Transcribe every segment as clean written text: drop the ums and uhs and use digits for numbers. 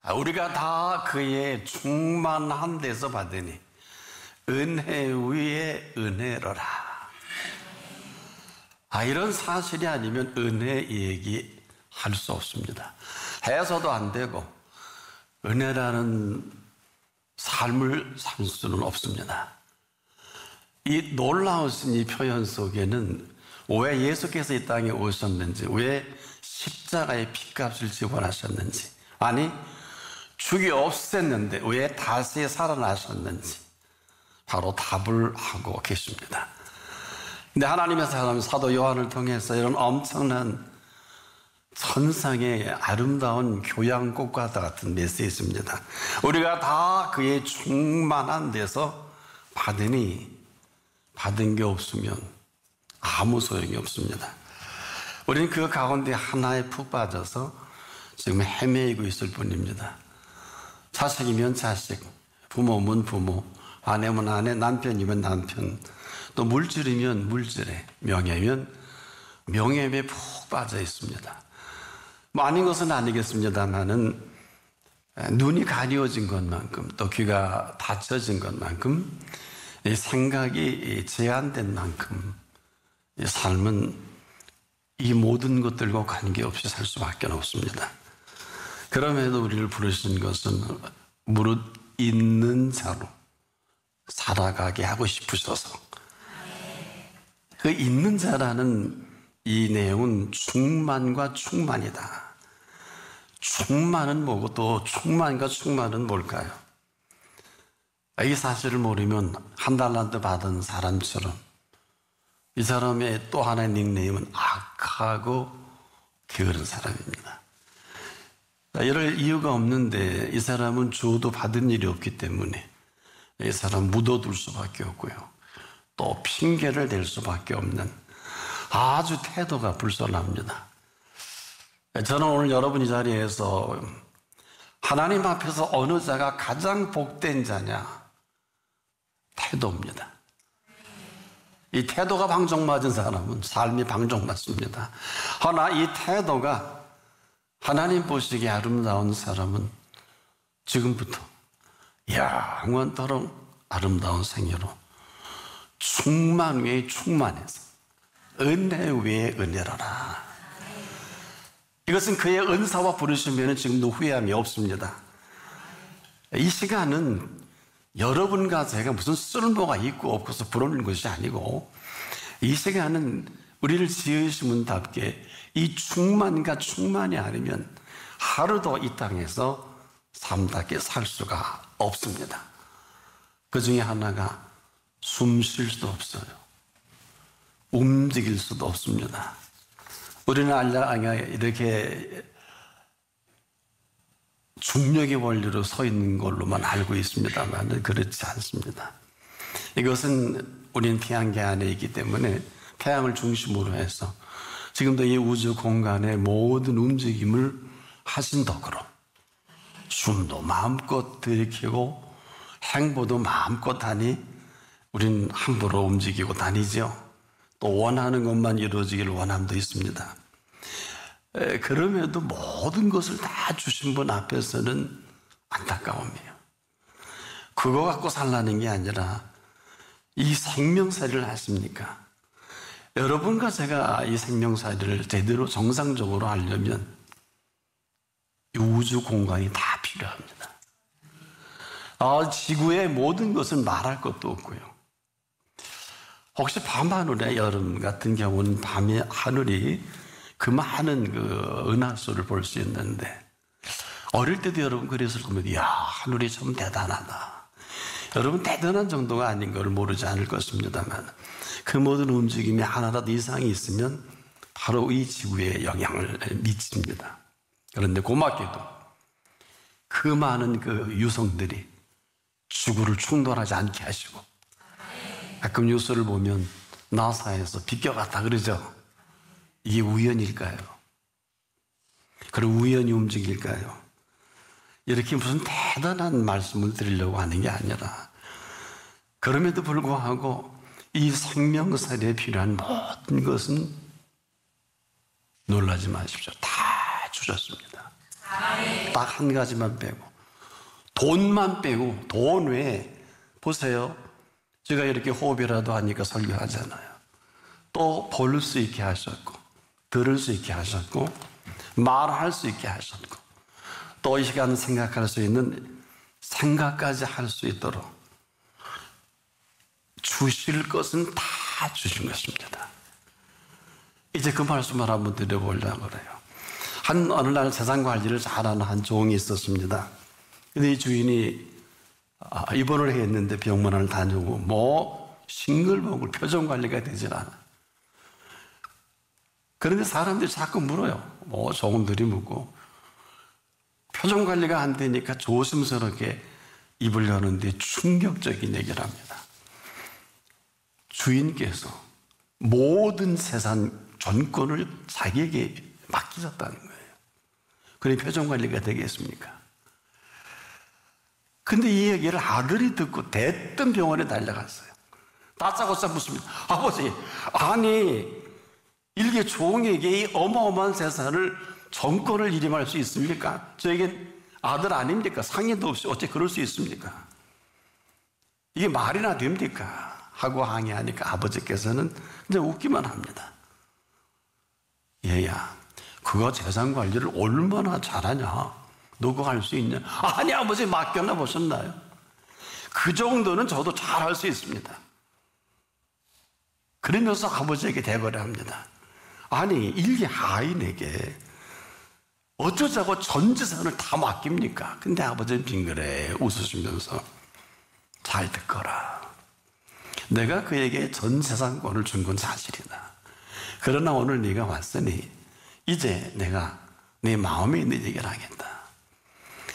우리가 다 그의 충만한 데서 받으니 은혜 위에 은혜로라. 이런 사실이 아니면 은혜 얘기할 수 없습니다. 해서도 안 되고 은혜라는 삶을 살 수는 없습니다. 이 놀라우신 이 표현 속에는 왜 예수께서 이 땅에 오셨는지, 왜 십자가의 핏값을 지불하셨는지, 아니 죽이 없앴는데 왜 다시 살아나셨는지 바로 답을 하고 계십니다. 근데 하나님의 사람 사도 요한을 통해서 이런 엄청난 천상의 아름다운 교양곡과 같은 메시지입니다. 우리가 다 그의 충만한 데서 받으니 받은 게 없으면 아무 소용이 없습니다. 우리는 그 가운데 하나에 푹 빠져서 지금 헤매이고 있을 뿐입니다. 자식이면 자식, 부모면 부모, 아내면 아내, 남편이면 남편, 또 물질이면 물질에, 명예면 명예에 푹 빠져 있습니다. 아닌 것은 아니겠습니다만은 눈이 가려워진 것만큼, 또 귀가 닫혀진 것만큼, 이 생각이 제한된 만큼 이 삶은 이 모든 것들과 관계없이 살 수밖에 없습니다. 그럼에도 우리를 부르신 것은 무릇 있는 자로 살아가게 하고 싶으셔서, 그 있는 자라는 이 내용은 충만과 충만이다. 충만은 뭐고 또 충만과 충만은 뭘까요? 이 사실을 모르면 한 달란트 받은 사람처럼 이 사람의 또 하나의 닉네임은 악하고 게으른 사람입니다. 이럴 이유가 없는데 이 사람은 줘도 받은 일이 없기 때문에 이 사람 묻어둘 수밖에 없고요. 또 핑계를 댈 수밖에 없는 아주 태도가 불손합니다. 저는 오늘 여러분 이 자리에서 하나님 앞에서 어느 자가 가장 복된 자냐? 태도입니다. 이 태도가 방정맞은 사람은 삶이 방정맞습니다. 그러나 이 태도가 하나님 보시기에 아름다운 사람은 지금부터 영원토록 아름다운 생애로 충만 위에 충만해서 은혜 위에 은혜로라. 이것은 그의 은사와 부르시면 지금도 후회함이 없습니다. 이 시간은 여러분과 제가 무슨 쓸모가 있고 없고서 부르는 것이 아니고, 이 시간은 우리를 지으신 분답게 이 충만과 충만이 아니면 하루도 이 땅에서 삶답게 살 수가 없습니다. 그 중에 하나가 숨 쉴 수도 없어요. 움직일 수도 없습니다. 우리는 이렇게 중력의 원리로 서 있는 걸로만 알고 있습니다만 그렇지 않습니다. 이것은 우리는 태양계 안에 있기 때문에 태양을 중심으로 해서 지금도 이 우주 공간의 모든 움직임을 하신 덕으로 숨도 마음껏 들이키고 행보도 마음껏 하니 우리는 함부로 움직이고 다니죠. 또 원하는 것만 이루어지길 원함도 있습니다. 그럼에도 모든 것을 다 주신 분 앞에서는 안타까움이에요. 그거 갖고 살라는 게 아니라 이 생명살이를 하십니까? 여러분과 제가 이 생명살이를 제대로 정상적으로 하려면 이 우주 공간이 다 필요합니다. 지구의 모든 것은 말할 것도 없고요. 혹시 밤하늘에 여름 같은 경우는 밤에 하늘이 그 많은 은하수를 볼 수 있는데, 어릴 때도 여러분 그랬을 겁니다. 이야, 하늘이 참 대단하다. 여러분 대단한 정도가 아닌 걸 모르지 않을 것입니다만, 그 모든 움직임이 하나라도 이상이 있으면 바로 이 지구에 영향을 미칩니다. 그런데 고맙게도 그 많은 유성들이 지구를 충돌하지 않게 하시고, 가끔 뉴스를 보면 나사에서 비껴갔다 그러죠. 이게 우연일까요? 그리고 우연히 움직일까요? 이렇게 무슨 대단한 말씀을 드리려고 하는 게 아니라, 그럼에도 불구하고 이 생명살에 필요한 모든 것은 놀라지 마십시오. 다 주셨습니다. 딱 한 가지만 빼고, 돈만 빼고, 돈 외에 보세요. 제가 이렇게 호흡이라도 하니까 설교하잖아요. 또 볼 수 있게 하셨고, 들을 수 있게 하셨고, 말할 수 있게 하셨고, 또 이 시간 생각할 수 있는 생각까지 할 수 있도록 주실 것은 다 주신 것입니다. 이제 그 말씀을 한번 드려보려고 그래요. 어느 날 세상 관리를 잘하는 한 종이 있었습니다. 근데 이 주인이 입원을 했는데 병원을 다니고 싱글벙글 표정 관리가 되질 않아. 그런데 사람들이 자꾸 물어요. 종들이 묻고 표정 관리가 안 되니까 조심스럽게 입을 여는데 충격적인 얘기를 합니다. 주인께서 모든 세상 전권을 자기에게 맡기셨다는 거예요. 그래 표정 관리가 되겠습니까? 근데 이 얘기를 아들이 듣고 대뜸 병원에 달려갔어요. 다짜고짜 묻습니다. 아버지, 아니 일개 종에게 이 어마어마한 재산을 정권을 이임할 수 있습니까? 저에겐 아들 아닙니까? 상의도 없이 어째 그럴 수 있습니까? 이게 말이나 됩니까? 하고 항의하니까 아버지께서는 이제 웃기만 합니다. 얘야, 그거 재산 관리를 얼마나 잘하냐? 너 그거 할 수 있냐? 아니 아버지, 맡겨놔 보셨나요? 그 정도는 저도 잘할 수 있습니다. 그러면서 아버지에게 대거래 합니다. 아니 일개 하인에게 어쩌자고 전 재산을 다 맡깁니까? 근데 아버지는 빙그레 웃으시면서 잘 듣거라. 내가 그에게 전 재산권을 준 건 사실이다. 그러나 오늘 네가 왔으니 이제 내가 네 마음에 있는 얘기를 하겠다.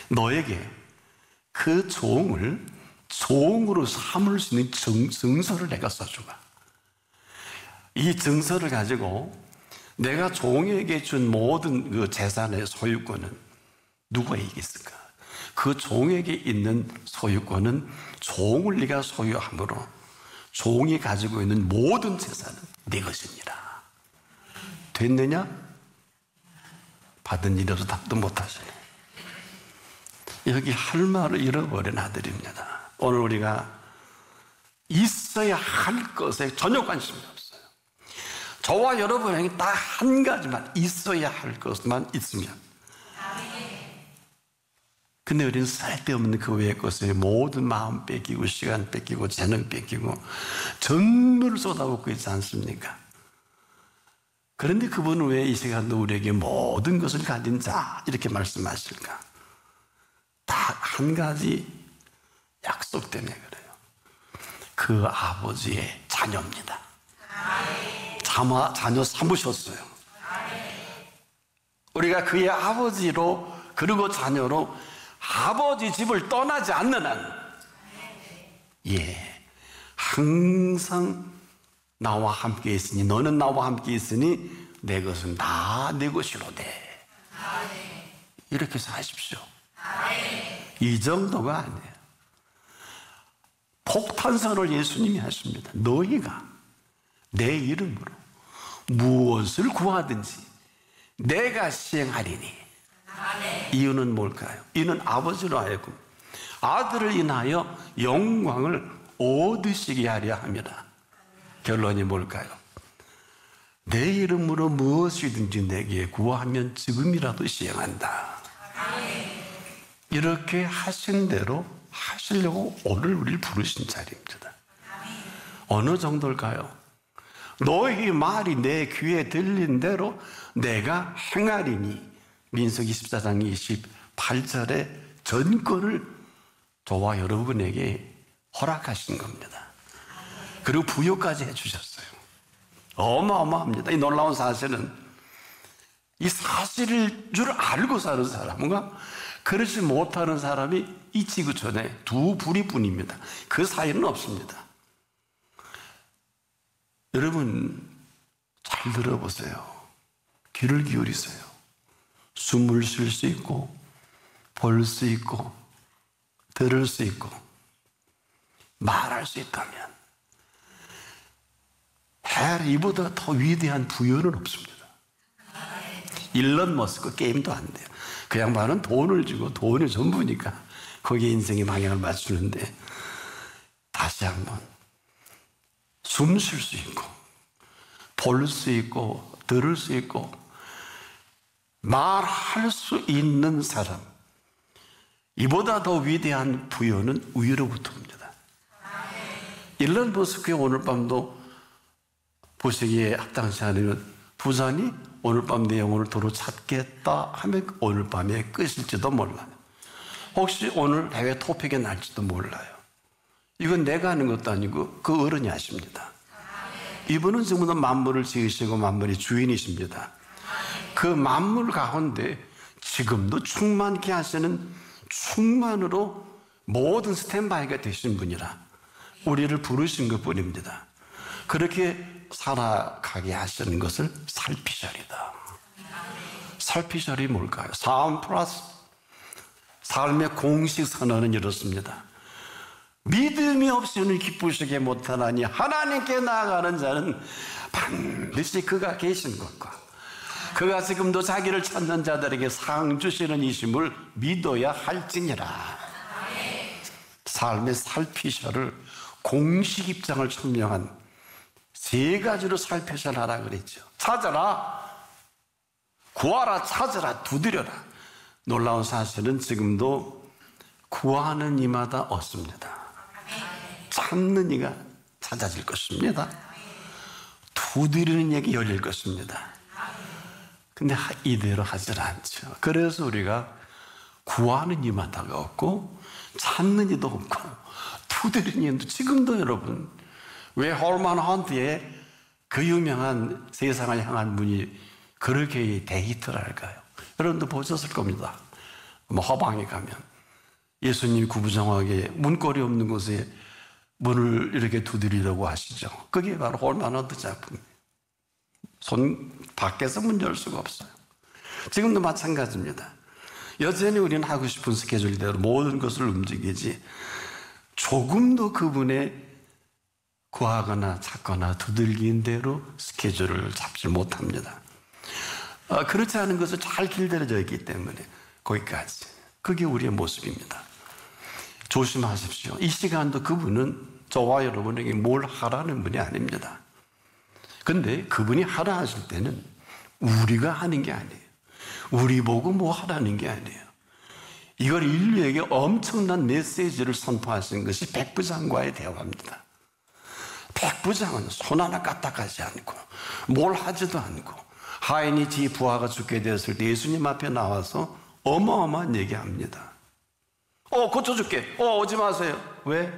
너에게 그 종을 종으로 삼을 수 있는 증서를 내가 써주마. 이 증서를 가지고 내가 종에게 준 모든 그 재산의 소유권은 누구에게 있을까? 그 종에게 있는 소유권은 종을 네가 소유함으로 종이 가지고 있는 모든 재산은 네 것입니다. 됐느냐? 받은 일이 없어 답도 못하시네. 여기 할 말을 잃어버린 아들입니다. 오늘 우리가 있어야 할 것에 전혀 관심이 없어요. 저와 여러분에게 딱 한 가지만 있어야 할 것만 있으면, 근데 우리는 쓸데없는 그 외의 것에 모든 마음 뺏기고 시간 뺏기고 재능 뺏기고 전부를 쏟아붓고 있지 않습니까? 그런데 그분은 왜 이 시간도 우리에게 모든 것을 가진 자 이렇게 말씀하실까? 딱 한 가지 약속 때문에 그래요. 그 아버지의 자녀입니다. 자녀 삼으셨어요. 우리가 그의 아버지로 그리고 자녀로 아버지 집을 떠나지 않는 한, 항상 나와 함께 있으니, 너는 나와 함께 있으니 내 것은 다 내 것이로되. 이렇게 사십시오. 이 정도가 아니에요. 폭탄선을 예수님이 하십니다. 너희가 내 이름으로 무엇을 구하든지 내가 시행하리니. 이유는 뭘까요? 이는 아버지로 하여금 아들을 인하여 영광을 얻으시게 하려 합니다. 결론이 뭘까요? 내 이름으로 무엇이든지 내게 구하면 지금이라도 시행한다. 이렇게 하신 대로 하시려고 오늘 우리를 부르신 자리입니다. 어느 정도일까요? 너희 말이 내 귀에 들린 대로 내가 행하리니. 민수기 14장 28절에 전권을 저와 여러분에게 허락하신 겁니다. 그리고 부여까지 해주셨어요. 어마어마합니다. 이 놀라운 사실은, 이 사실일 줄 알고 사는 사람과 그렇지 못하는 사람이 이 지구촌에 두 부리뿐입니다. 그 사이는 없습니다. 여러분 잘 들어보세요. 귀를 기울이세요. 숨을 쉴 수 있고 볼 수 있고 들을 수 있고 말할 수 있다면 이보다 더 위대한 부여는 없습니다. 일론 머스크 게임도 안 돼요. 그 양반은 돈을 주고 돈이 전부니까 거기에 인생의 방향을 맞추는데, 다시 한번 숨 쉴 수 있고 볼 수 있고 들을 수 있고 말할 수 있는 사람, 이보다 더 위대한 부여는 위로부터 옵니다. 일론 머스크의 오늘 밤도 보시기에 합당치 않으면 부자니 오늘 밤 내 영혼을 도로 찾겠다 하면 오늘 밤에 끝일지도 몰라요. 혹시 오늘 해외 토픽에 날지도 몰라요. 이건 내가 하는 것도 아니고 그 어른이 하십니다. 이분은 지금도 만물을 지으시고 만물의 주인이십니다. 그 만물 가운데 지금도 충만케 하시는 충만으로 모든 스탠바이가 되신 분이라 우리를 부르신 것뿐입니다. 그렇게 살아가게 하시는 것을 살피절이다. 살피절이 뭘까요? 삶 플러스 삶의 공식 선언은 이렇습니다. 믿음이 없이는 기쁘시게 못하나니 하나님께 나아가는 자는 반드시 그가 계신 것과 그가 지금도 자기를 찾는 자들에게 상 주시는 이심을 믿어야 할지니라. 삶의 살피셔를 공식 입장을 설명한 세 가지로 살피셔를 하라 그랬죠. 찾아라, 구하라, 찾아라, 두드려라. 놀라운 사실은 지금도 구하는 이마다 얻습니다. 찾는 이가 찾아질 것입니다. 두드리는 이에게 열릴 것입니다. 근데 이대로 하질 않죠. 그래서 우리가 구하는 이마다가 없고 찾는 이도 없고 두드리는 이도 지금도 여러분, 왜 홀만 헌트의 그 유명한 세상을 향한 분이 그렇게 데이트를 할까요? 여러분도 보셨을 겁니다. 허방에 가면 예수님이 구부정하게 문고리 없는 곳에 문을 이렇게 두드리려고 하시죠. 그게 바로 홀만 헌트 작품이에요. 손 밖에서 문 열 수가 없어요. 지금도 마찬가지입니다. 여전히 우리는 하고 싶은 스케줄대로 모든 것을 움직이지 조금도 그분의 구하거나 찾거나 두들긴 대로 스케줄을 잡지 못합니다. 그렇지 않은 것을 잘 길들여져 있기 때문에 거기까지. 그게 우리의 모습입니다. 조심하십시오. 이 시간도 그분은 저와 여러분에게 뭘 하라는 분이 아닙니다. 근데 그분이 하라 하실 때는 우리가 하는 게 아니에요. 우리 보고 뭐 하라는 게 아니에요. 이걸 인류에게 엄청난 메시지를 선포하신 것이 백부장과의 대화입니다. 백부장은 손 하나 까딱하지 않고 뭘 하지도 않고 하인이 지 부하가 죽게 되었을 때 예수님 앞에 나와서 어마어마한 얘기합니다. 고쳐줄게. 오지 마세요. 왜?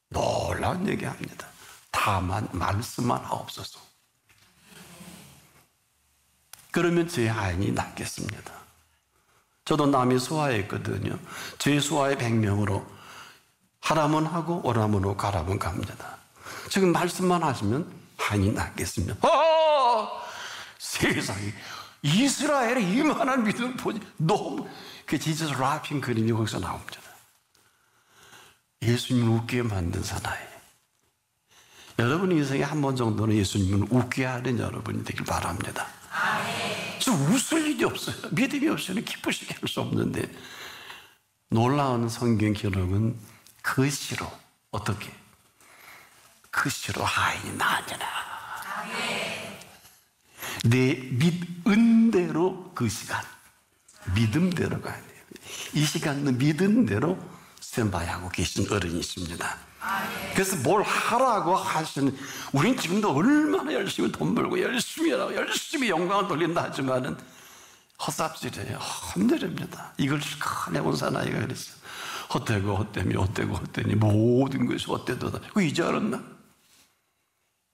놀라운 얘기합니다. 다만 말씀만 하옵소서. 그러면 제 하인이 낫겠습니다. 저도 남이 수하했거든요. 제 수하의 100명으로 하라면 하고 오라면 오고 가라면 갑니다. 지금 말씀만 하시면 하인이 낫겠습니다. 세상에 이스라엘에 이만한 믿음을 보지. 너무 그 지저스 라핑 그림이 거기서 나옵니다. 예수님을 웃게 만든 사나이. 여러분 인생에 한 번 정도는 예수님을 웃게 하는 여러분이 되길 바랍니다. 저 웃을 일이 없어요. 믿음이 없이는 기쁘시게 할 수 없는데 놀라운 성경 기록은 그 시로 어떻게? 그 시로 하인이 나아져라. 내 믿음대로 그 시간 믿음대로가 아니에요. 이 시간은 믿음대로 스탠바이하고 계신 어른이십니다. 그래서 뭘 하라고 하시는, 우린 지금도 얼마나 열심히 돈 벌고 열심히 하라고 열심히 영광을 돌린다 하지만은 헛삽질이에요. 헛내립니다. 이걸 실컷 해본 사나이가 그랬어요. 헛되고 헛되니 헛되고 헛되니 모든 것이 헛되도다. 그거 이제 알았나?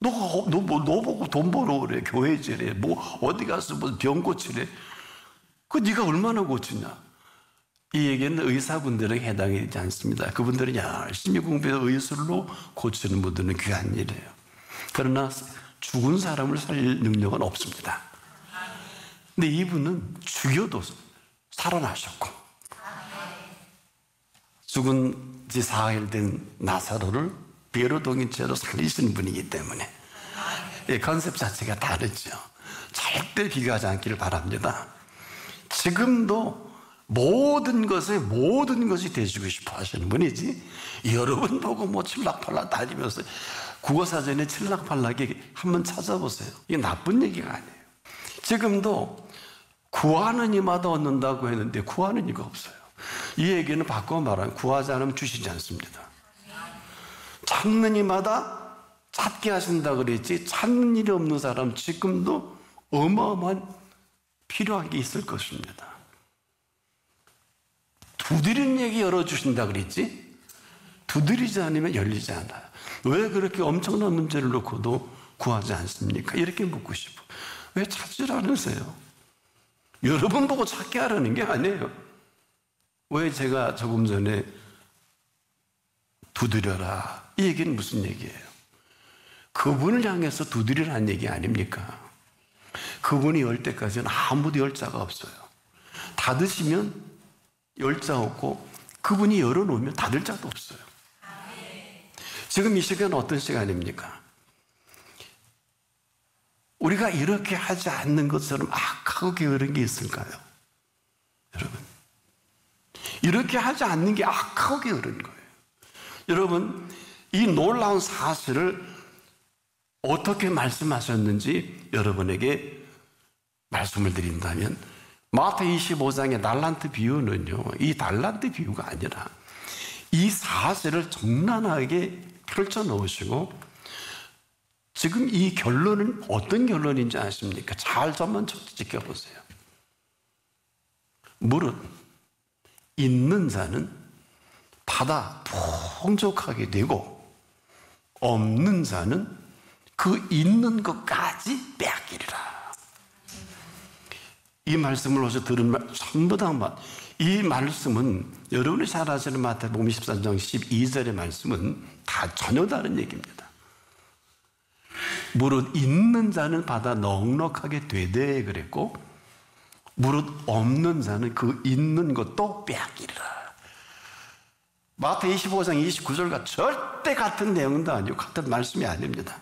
너 보고 돈 벌어 그래. 교회 지래. 뭐 어디 가서 뭐 병 고치래. 그 네가 얼마나 고치냐? 이 얘기는 의사분들에게 해당이 되지 않습니다. 그분들은 열심히 공부해서 의술로 고치는 분들은 귀한 일이에요. 그러나 죽은 사람을 살릴 능력은 없습니다. 근데 이분은 죽여도 살아나셨고 죽은 지 4일 된 나사로를 배로동인 채로 살리시는 분이기 때문에 컨셉 자체가 다르죠. 절대 비교하지 않기를 바랍니다. 지금도 모든 것이 되시고 싶어 하시는 분이지, 여러분 보고 뭐 칠락팔락 다니면서 국어사전에 칠락팔락에 한번 찾아보세요. 이게 나쁜 얘기가 아니에요. 지금도 구하는 이마다 얻는다고 했는데 구하는 이가 없어요. 이 얘기는 바꿔 말하면 구하지 않으면 주시지 않습니다. 찾는 이마다 찾게 하신다 그랬지, 찾는 일이 없는 사람 지금도 어마어마한 필요한 게 있을 것입니다. 두드리는 얘기 열어주신다 그랬지, 두드리지 않으면 열리지 않아요. 왜 그렇게 엄청난 문제를 놓고도 구하지 않습니까? 이렇게 묻고 싶어. 왜 찾질 않으세요? 여러분 보고 찾게 하라는 게 아니에요. 왜 제가 조금 전에 두드려라, 이 얘기는 무슨 얘기예요? 그분을 향해서 두드리라는 얘기 아닙니까? 그분이 열 때까지는 아무도 열 자가 없어요. 닫으시면 열 자 없고, 그분이 열어놓으면 닫을 자도 없어요. 지금 이 시간은 어떤 시간입니까? 우리가 이렇게 하지 않는 것처럼 악하고 게으른 게 있을까요? 여러분, 이렇게 하지 않는 게 악하고 게으른 거예요. 여러분, 이 놀라운 사실을 어떻게 말씀하셨는지 여러분에게 말씀을 드린다면, 마태복음 25장의 달란트 비유는요, 이 달란트 비유가 아니라 이 사실을 적나라하게 펼쳐 놓으시고, 지금 이 결론은 어떤 결론인지 아십니까? 잘 좀만 지켜보세요. 무릇 있는 자는 받아 풍족하게 되고, 없는 자는 그 있는 것까지 빼앗기리라. 이 말씀을 어제 들은 전부 다 이 말씀은, 여러분이 잘 아시는 마태복음 24장 12절의 말씀은 다 전혀 다른 얘기입니다. 무릇 있는 자는 받아 넉넉하게 되되 그랬고, 무릇 없는 자는 그 있는 것도 빼앗기리라. 마태 25장 29절과 절대 같은 내용도 아니고 같은 말씀이 아닙니다.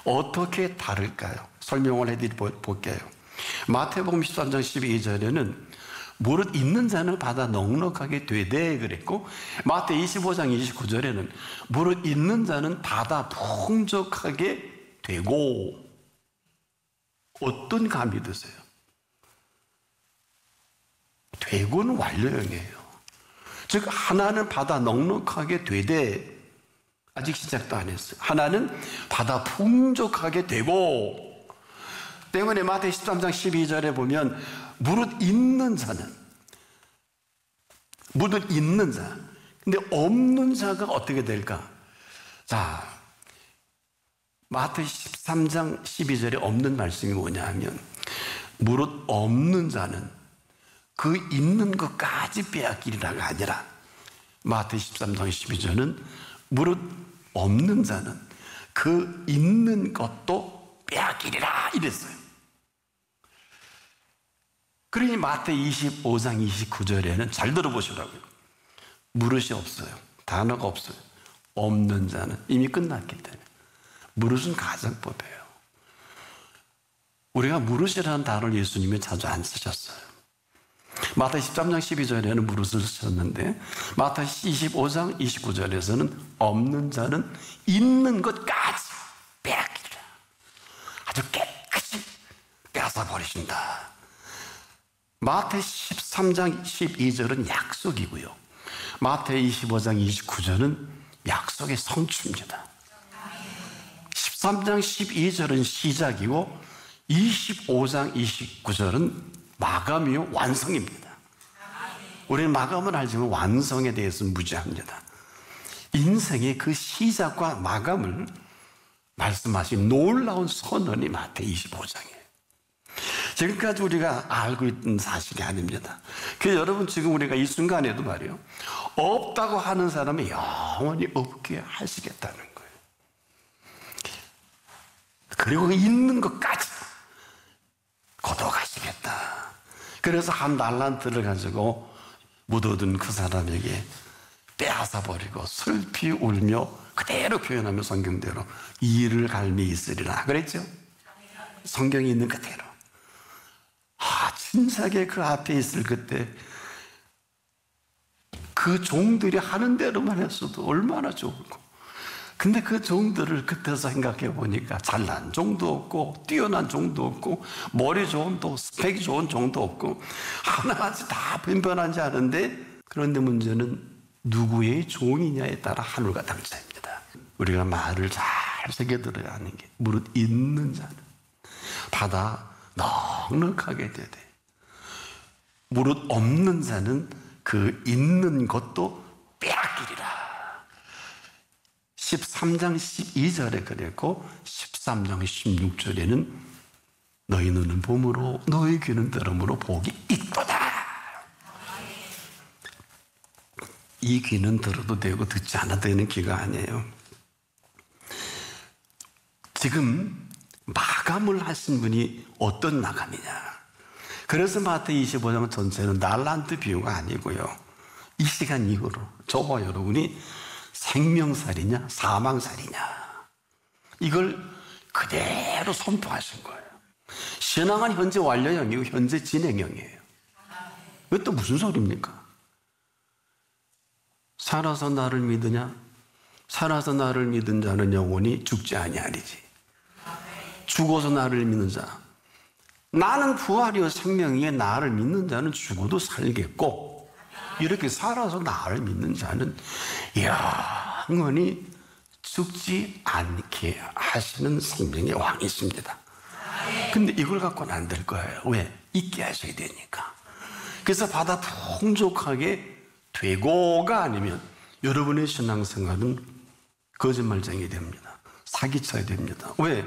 어떻게 다를까요? 설명을 해드릴게요. 마태복음 13장 12절에는 무릇 있는 자는 받아 넉넉하게 되되 그랬고, 마태 25장 29절에는 무릇 있는 자는 받아 풍족하게 되고. 어떤 감이 드세요? 되고는 완료형이에요. 즉 하나는 받아 넉넉하게 되되, 아직 시작도 안 했어요. 하나는 받아 풍족하게 되고 때문에 마태 13장 12절에 보면 무릇 있는 자는, 무릇 있는 자, 근데 없는 자가 어떻게 될까? 자, 마태 13장 12절에 없는 말씀이 뭐냐 하면, 무릇 없는 자는 그 있는 것까지 빼앗기리라가 아니라, 마태 13장 12절은 무릇 없는 자는 그 있는 것도 빼앗기리라 이랬어요. 그러니 마태 25장 29절에는 잘 들어보시라고요. 무릇이 없어요. 단어가 없어요. 없는 자는 이미 끝났기 때문에. 무릇은 가정법이에요. 우리가 무릇이라는 단어를 예수님이 자주 안 쓰셨어요. 마태 13장 12절에는 무릇을 쓰셨는데, 마태 25장 29절에서는 없는 자는 있는 것까지 빼앗기리라. 아주 깨끗이 빼앗아 버리신다. 마태 13장 12절은 약속이고요, 마태 25장 29절은 약속의 성취입니다. 13장 12절은 시작이고 25장 29절은 마감이요, 완성입니다. 우리는 마감은 알지만 완성에 대해서는 무지합니다. 인생의 그 시작과 마감을 말씀하신 놀라운 선언이 마태 25장이에요. 지금까지 우리가 알고 있던 사실이 아닙니다. 그래서 여러분, 지금 우리가 이 순간에도 말이에요, 없다고 하는 사람이 영원히 없게 하시겠다는 거예요. 그리고 있는 것까지 거둬가시겠다. 그래서 한 달란트를 가지고 묻어둔 그 사람에게 빼앗아버리고 슬피 울며, 그대로 표현하면 성경대로 이를 갈미 있으리라 그랬죠. 성경이 있는 그대로. 진작에 그 앞에 있을 그때 그 종들이 하는 대로만 했어도 얼마나 좋을까. 근데 그 종들을 그때서 생각해 보니까 잘난 종도 없고 뛰어난 종도 없고 머리 좋은 또 스펙이 좋은 종도 없고 하나같이 다 변변하지 않은데, 그런데 문제는 누구의 종이냐에 따라 하늘과 땅차입니다. 우리가 말을 잘 새겨들어야 하는 게, 무릇 있는 자는 받아 넉넉하게 되되 무릇 없는 자는 그 있는 것도 빼앗기리라. 13장 12절에 그랬고 13장 16절에는 너희 눈은 봄으로 너희 귀는 들음으로 복이 있도다. 이 귀는 들어도 되고 듣지 않아도 되는 귀가 아니에요. 지금 마감을 하신 분이 어떤 마감이냐. 그래서 마태복음 25장 전체는 달란트 비유가 아니고요, 이 시간 이후로 저와 여러분이 생명살이냐 사망살이냐 이걸 그대로 선포하신 거예요. 신앙은 현재 완료형이고 현재 진행형이에요. 이것도 무슨 소리입니까? 살아서 나를 믿으냐? 살아서 나를 믿은 자는 영원히 죽지 아니하리지. 죽어서 나를 믿는 자, 나는 부활이요 생명이에 나를 믿는 자는 죽어도 살겠고, 이렇게 살아서 나를 믿는 자는 영원히 죽지 않게 하시는 생명의 왕이 있습니다. 근데 이걸 갖고는 안 될 거예요. 왜? 있게 하셔야 되니까. 그래서 받아 풍족하게 되고가 아니면 여러분의 신앙생활은 거짓말쟁이 됩니다. 사기쳐야 됩니다. 왜?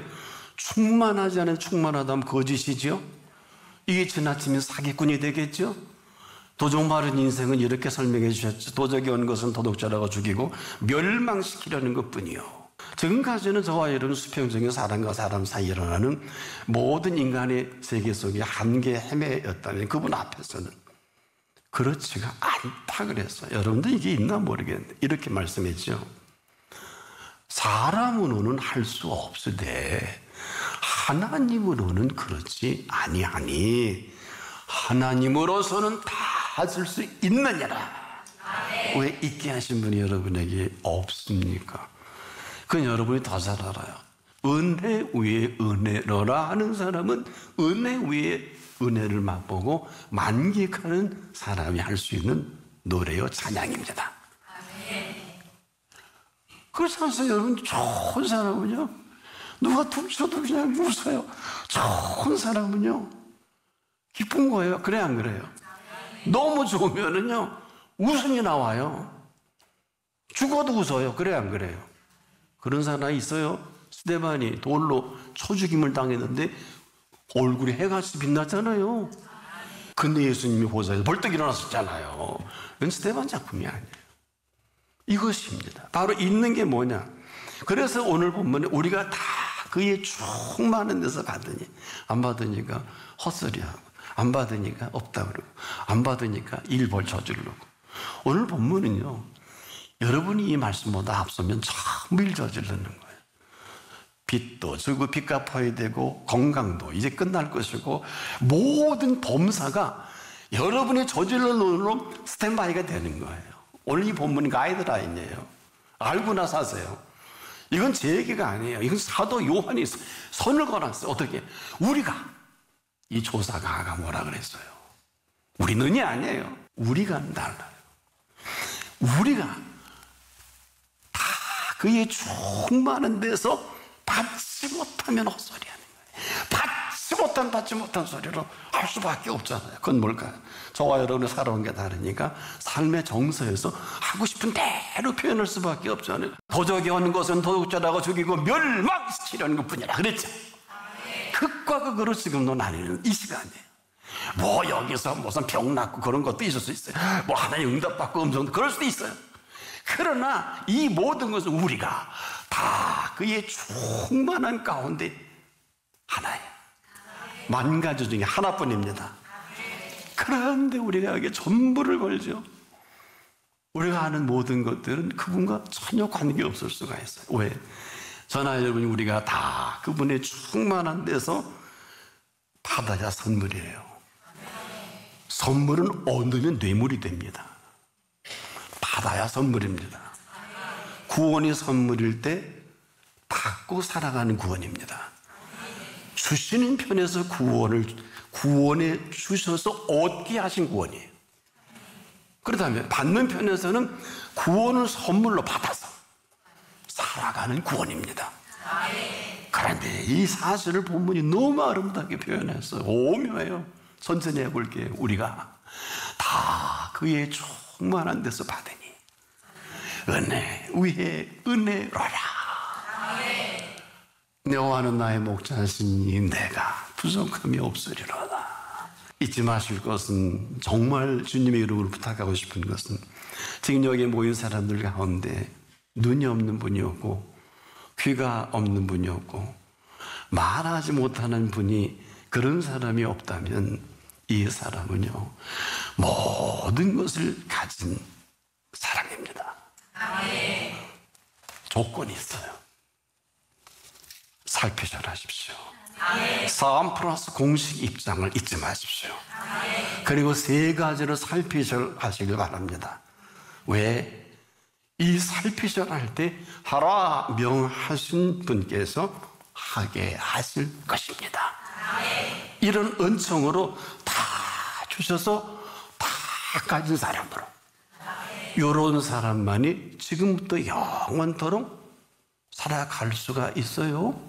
충만하지 않은 충만하다면 거짓이죠. 이게 지나치면 사기꾼이 되겠죠. 도적 마른 인생은 이렇게 설명해 주셨죠. 도적이 온 것은 도둑질하고 죽이고 멸망시키려는 것뿐이요. 지금까지는 저와 여러분 수평적인 사람과 사람 사이에 일어나는 모든 인간의 세계 속에 한계 헤매였다면 그분 앞에서는 그렇지가 않다 그랬어요. 여러분들 이게 있나 모르겠는데 이렇게 말씀했죠. 사람으로는 할 수 없으되 하나님으로는 그렇지 아니하니 하나님으로서는 다 하실 수 있느냐라. 왜 있게 하신 분이 여러분에게 없습니까? 그건 여러분이 더 잘 알아요. 은혜 위에 은혜로라 하는 사람은 은혜 위에 은혜를 맛보고 만끽하는 사람이 할 수 있는 노래요 찬양입니다. 그렇지 않습니까? 여러분, 좋은 사람은요, 누가 툭쳐도 그냥 웃어요. 좋은 사람은요 기쁜 거예요. 그래 안 그래요? 너무 좋으면은요 웃음이 나와요. 죽어도 웃어요. 그래 안 그래요? 그런 사람이 있어요. 스데반이 돌로 쳐 죽임을 당했는데 얼굴이 해같이 빛났잖아요. 근데 예수님이 보좌에서 벌떡 일어났었잖아요. 이건 스데반 작품이 아니에요. 이것입니다. 바로 있는 게 뭐냐. 그래서 오늘 본문에 우리가 다 그의 충만한 데서 받으니 안 받으니까 헛소리하고 안 받으니까 없다 그러고 안 받으니까 일벌 저지르고. 오늘 본문은요 여러분이 이 말씀보다 앞서면 전부 일 저지르는 거예요. 빚도 지고 빚 갚아야 되고 건강도 이제 끝날 것이고 모든 범사가 여러분이 저질러 놓은 스탠바이가 되는 거예요. 오늘 이 본문이 가이드라인이에요. 알고 나서 하세요. 이건 제 얘기가 아니에요. 이건 사도 요한이 선을 걸었어요. 어떻게? 우리가 이 조사가가 뭐라 그랬어요? 우리는이 아니에요. 우리가 달라요. 우리가 다 그의 충만한 데서 받지 못하면 헛소리하는 거예요. 받지 못한 소리로 할 수밖에 없잖아요. 그건 뭘까요? 저와 여러분이 살아온 게 다르니까 삶의 정서에서 하고 싶은 대로 표현할 수밖에 없잖아요. 도적이 오는 것은 도둑질하고 죽이고 멸망시키려는 것뿐이라 그랬죠. 극과 극으로 지금도 나뉘는 이 시간이에요. 뭐 여기서 무슨 병 낫고 그런 것도 있을 수 있어요. 뭐 하나님 응답받고 음성 그럴 수도 있어요. 그러나 이 모든 것은 우리가 다 그의 충만한 가운데 하나예요. 만 가지 중에 하나뿐입니다. 그런데 우리가 여기에 전부를 걸죠. 우리가 아는 모든 것들은 그분과 전혀 관계없을 수가 있어요. 왜? 저나 여러분이 우리가 다 그분의 충만한 데서 받아야 선물이에요. 선물은 얻으면 뇌물이 됩니다. 받아야 선물입니다. 구원이 선물일 때 받고 살아가는 구원입니다. 주시는 편에서 구원해 주셔서 얻게 하신 구원이에요. 그렇다면 받는 편에서는 구원을 선물로 받아서 살아가는 구원입니다. 그런데 이 사실을 본문이 너무 아름답게 표현해서 오묘해요. 선전해 볼게요. 우리가 다 그의 충만한 데서 받으니 은혜 위에 은혜로라. 여호와는 나의 목자시니 내가 부족함이 없으리로다. 잊지 마실 것은, 정말 주님의 이름으로 부탁하고 싶은 것은, 지금 여기 모인 사람들 가운데 눈이 없는 분이 없고 귀가 없는 분이 없고 말하지 못하는 분이, 그런 사람이 없다면 이 사람은요 모든 것을 가진 사람입니다. 조건이 있어요. 살피셔라 하십시오. 3+ 공식 입장을 잊지 마십시오. 그리고 3가지를 살피셔 하시길 바랍니다. 왜? 이 살피셔 할 때 하라 명하신 분께서 하게 하실 것입니다. 이런 은총으로 다 주셔서 다 가진 사람으로, 이런 사람만이 지금부터 영원토록 살아갈 수가 있어요.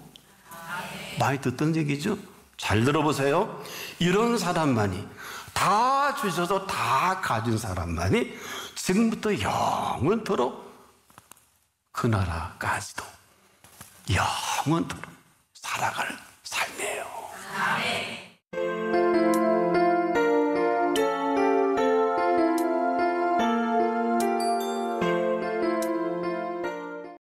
많이 듣던 얘기죠? 잘 들어보세요. 이런 사람만이, 다 주셔서 다 가진 사람만이 지금부터 영원토록 그 나라까지도 영원토록 살아갈 삶이에요.